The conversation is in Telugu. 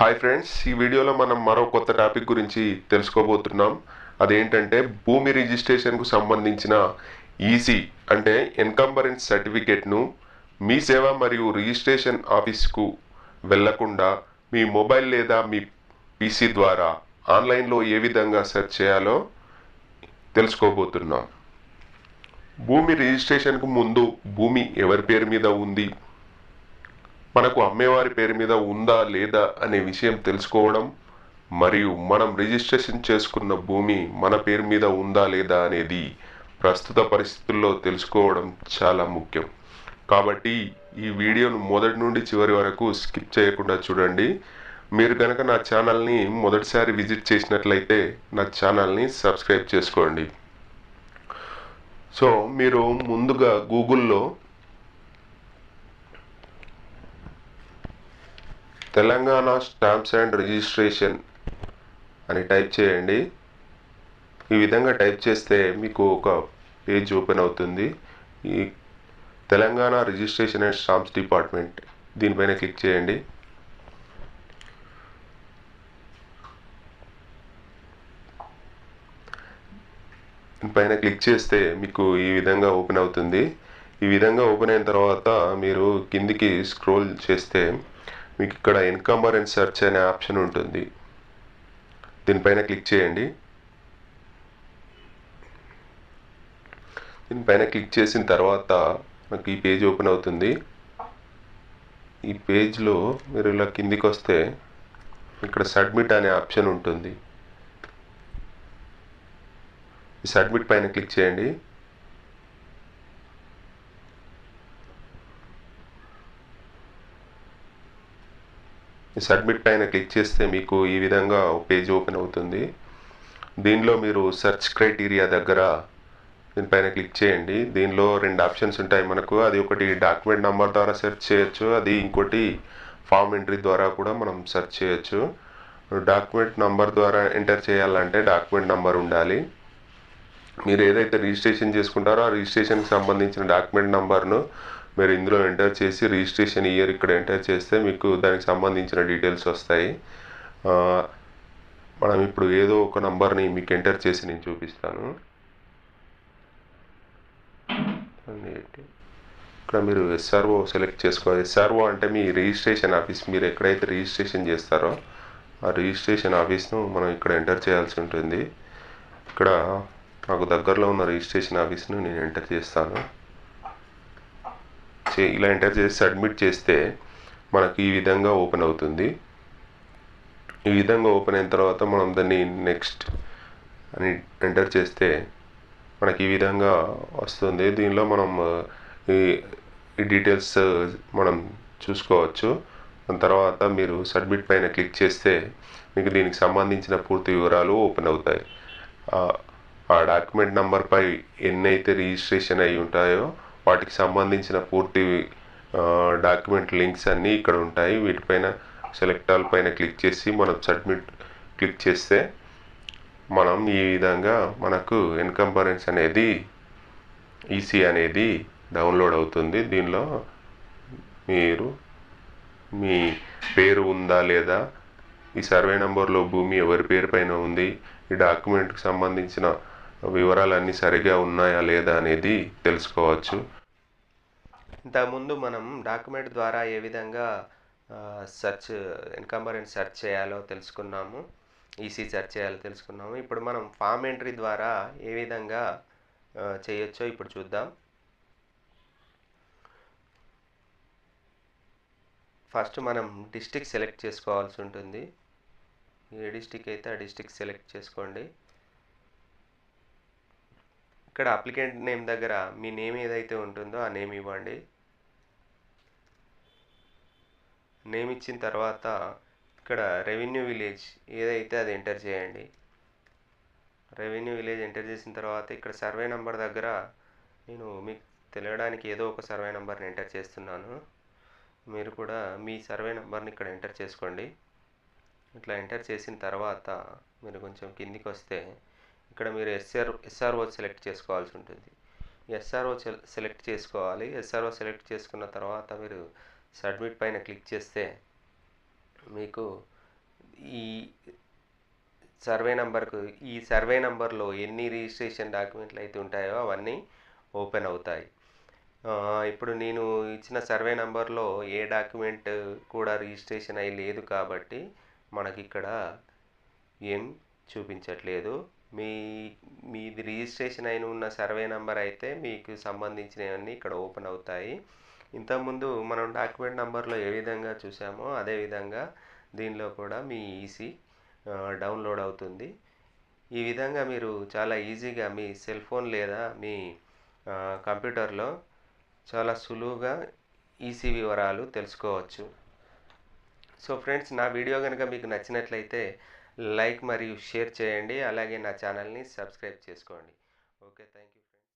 హాయ్ ఫ్రెండ్స్, ఈ వీడియోలో మనం మరో కొత్త టాపిక్ గురించి తెలుసుకోబోతున్నాం. అదేంటంటే భూమి రిజిస్ట్రేషన్కు సంబంధించిన ఈసీ అంటే ఎన్కంబరెన్స్ సర్టిఫికేట్ను మీ సేవ మరియు రిజిస్ట్రేషన్ ఆఫీస్కు వెళ్లకుండా మీ మొబైల్ లేదా మీ పీసీ ద్వారా ఆన్లైన్లో ఏ విధంగా సెర్చ్ చేయాలో తెలుసుకోబోతున్నాం. భూమి రిజిస్ట్రేషన్కు ముందు భూమి ఎవరి పేరు మీద ఉంది, మనకు అమ్మేవారి పేరు మీద ఉందా లేదా అనే విషయం తెలుసుకోవడం మరియు మనం రిజిస్ట్రేషన్ చేసుకున్న భూమి మన పేరు మీద ఉందా లేదా అనేది ప్రస్తుత పరిస్థితుల్లో తెలుసుకోవడం చాలా ముఖ్యం. కాబట్టి ఈ వీడియోను మొదటి నుండి చివరి వరకు స్కిప్ చేయకుండా చూడండి. మీరు కనుక నా ఛానల్ని మొదటిసారి విజిట్ చేసినట్లయితే నా ఛానల్ని సబ్స్క్రైబ్ చేసుకోండి. సో మీరు ముందుగా గూగుల్లో తెలంగాణ స్టాంప్స్ అండ్ రిజిస్ట్రేషన్ అని టైప్ చేయండి. ఈ విధంగా టైప్ చేస్తే మీకు ఒక పేజ్ ఓపెన్ అవుతుంది. ఈ Telangana registration and stamps department దీనిపైన క్లిక్ చేయండి. దీనిపైన క్లిక్ చేస్తే మీకు ఈ విధంగా ఓపెన్ అవుతుంది. ఈ విధంగా ఓపెన్ అయిన తర్వాత మీరు కిందికి స్క్రోల్ చేస్తే మీకు ఇక్కడ ఎన్కంబరెన్స్ సెర్చ్ అనే ఆప్షన్ ఉంటుంది. దీనిపైన క్లిక్ చేయండి. దీనిపైన క్లిక్ చేసిన తర్వాత నాకు ఈ పేజ్ ఓపెన్ అవుతుంది. ఈ పేజ్లో మీరు ఇలా కిందికి వస్తే ఇక్కడ సబ్మిట్ అనే ఆప్షన్ ఉంటుంది. ఈ సబ్మిట్ పైన క్లిక్ చేయండి. ఈ సబ్మిట్ పైన క్లిక్ చేస్తే మీకు ఈ విధంగా పేజ్ ఓపెన్ అవుతుంది. దీనిలో మీరు సెర్చ్ క్రైటీరియా దగ్గర దీనిపైన క్లిక్ చేయండి. దీనిలో రెండు ఆప్షన్స్ ఉంటాయి మనకు. అది ఒకటి డాక్యుమెంట్ నెంబర్ ద్వారా సెర్చ్ చేయొచ్చు, అది ఇంకోటి ఫామ్ ఎంట్రీ ద్వారా కూడా మనం సెర్చ్ చేయొచ్చు. డాక్యుమెంట్ నంబర్ ద్వారా ఎంటర్ చేయాలంటే డాక్యుమెంట్ నంబర్ ఉండాలి. మీరు ఏదైతే రిజిస్ట్రేషన్ చేసుకుంటారో ఆ రిజిస్ట్రేషన్కి సంబంధించిన డాక్యుమెంట్ నంబర్ను మీరు ఇందులో ఎంటర్ చేసి రిజిస్ట్రేషన్ ఇయర్ ఇక్కడ ఎంటర్ చేస్తే మీకు దానికి సంబంధించిన డీటెయిల్స్ వస్తాయి. మనం ఇప్పుడు ఏదో ఒక నంబర్ని మీకు ఎంటర్ చేసి నేను చూపిస్తాను. ఇక్కడ మీరు ఎస్ఆర్ఓ సెలెక్ట్ చేసుకోవాలి. ఎస్ఆర్ఓ అంటే మీ రిజిస్ట్రేషన్ ఆఫీస్. మీరు ఎక్కడైతే రిజిస్ట్రేషన్ చేస్తారో ఆ రిజిస్ట్రేషన్ ఆఫీస్ను మనం ఇక్కడ ఎంటర్ చేయాల్సి ఉంటుంది. ఇక్కడ నాకు దగ్గరలో ఉన్న రిజిస్ట్రేషన్ ఆఫీస్ను నేను ఎంటర్ చేస్తాను. ఇలా ఎంటర్ చేసి సబ్మిట్ చేస్తే మనకి ఈ విధంగా ఓపెన్ అవుతుంది. ఈ విధంగా ఓపెన్ అయిన తర్వాత మనం దాన్ని నెక్స్ట్ అని ఎంటర్ చేస్తే మనకి ఈ విధంగా వస్తుంది. దీనిలో మనం ఈ డీటెయిల్స్ మనం చూసుకోవచ్చు. దాని తర్వాత మీరు సబ్మిట్ పైన క్లిక్ చేస్తే మీకు దీనికి సంబంధించిన పూర్తి వివరాలు ఓపెన్ అవుతాయి. ఆ డాక్యుమెంట్ నెంబర్పై ఎన్నైతే రిజిస్ట్రేషన్ అయి ఉంటాయో వాటికి సంబంధించిన పూర్తి డాక్యుమెంట్ లింక్స్ అన్నీ ఇక్కడ ఉంటాయి. వీటిపైన సెలెక్ట్ ఆల్ పైన క్లిక్ చేసి మనం సబ్మిట్ క్లిక్ చేస్తే మనం ఈ విధంగా మనకు ఎన్కంబరెన్స్ అనేది ఈసీ అనేది డౌన్లోడ్ అవుతుంది. దీనిలో మీరు మీ పేరు ఉందా లేదా, ఈ సర్వే నెంబర్లో భూమి ఎవరి పేరు పైన ఉంది, ఈ డాక్యుమెంట్కి సంబంధించిన వివరాలన్నీ సరిగా ఉన్నాయా లేదా అనేది తెలుసుకోవచ్చు. ఇంతకుముందు మనం డాక్యుమెంట్ ద్వారా ఏ విధంగా ఎన్కంబరెన్స్ సెర్చ్ చేయాలో తెలుసుకున్నాము, ఈసీ సెర్చ్ చేయాలో తెలుసుకున్నాము. ఇప్పుడు మనం ఫామ్ ఎంట్రీ ద్వారా ఏ విధంగా చేయొచ్చో ఇప్పుడు చూద్దాం. ఫస్ట్ మనం డిస్ట్రిక్ట్ సెలెక్ట్ చేసుకోవాల్సి ఉంటుంది. ఏ డిస్ట్రిక్ట్ అయితే ఆ డిస్ట్రిక్ట్ సెలెక్ట్ చేసుకోండి. ఇక్కడ అప్లికెంట్ నేమ్ దగ్గర మీ నేమ్ ఏదైతే ఉంటుందో ఆ నేమ్ ఇవ్వండి. నేమ్ ఇచ్చిన తర్వాత ఇక్కడ రెవెన్యూ విలేజ్ ఏదైతే అది ఎంటర్ చేయండి. రెవెన్యూ విలేజ్ ఎంటర్ చేసిన తర్వాత ఇక్కడ సర్వే నెంబర్ దగ్గర నేను మీకు తెలియడానికి ఏదో ఒక సర్వే నెంబర్ని ఎంటర్ చేస్తున్నాను. మీరు కూడా మీ సర్వే నెంబర్ని ఇక్కడ ఎంటర్ చేసుకోండి. ఇట్లా ఎంటర్ చేసిన తర్వాత మీరు కొంచెం కిందికి వస్తే ఇక్కడ మీరు ఎస్ఆర్ఓ సెలెక్ట్ చేసుకోవాల్సి ఉంటుంది. ఎస్ఆర్ఓ సెలెక్ట్ చేసుకోవాలి. ఎస్ఆర్ఓ సెలెక్ట్ చేసుకున్న తర్వాత మీరు సబ్మిట్ పైన క్లిక్ చేస్తే మీకు ఈ సర్వే నంబర్కు ఈ సర్వే నంబర్లో ఎన్ని రిజిస్ట్రేషన్ డాక్యుమెంట్లు అయితే ఉంటాయో అవన్నీ ఓపెన్ అవుతాయి. ఇప్పుడు నేను ఇచ్చిన సర్వే నంబర్లో ఏ డాక్యుమెంట్ కూడా రిజిస్ట్రేషన్ అయి లేదు కాబట్టి మనకి ఇక్కడ ఏం చూపించట్లేదు. మీది రిజిస్ట్రేషన్ అయిన ఉన్న సర్వే నంబర్ అయితే మీకు సంబంధించినవన్నీ ఇక్కడ ఓపెన్ అవుతాయి. ఇంతకుముందు మనం డాక్యుమెంట్ నంబర్లో ఏ విధంగా చూసామో అదే విధంగా దీనిలో కూడా మీ ఈసీ డౌన్లోడ్ అవుతుంది. ఈ విధంగా మీరు చాలా ఈజీగా మీ సెల్ ఫోన్ లేదా మీ కంప్యూటర్లో చాలా సులువుగా ఈసీ వివరాలు తెలుసుకోవచ్చు. సో ఫ్రెండ్స్, నా వీడియో కనుక మీకు నచ్చినట్లయితే లైక్ మరియు షేర్ చేయండి. అలాగే నా ఛానల్ని సబ్స్క్రైబ్ చేసుకోండి. Okay, thank you.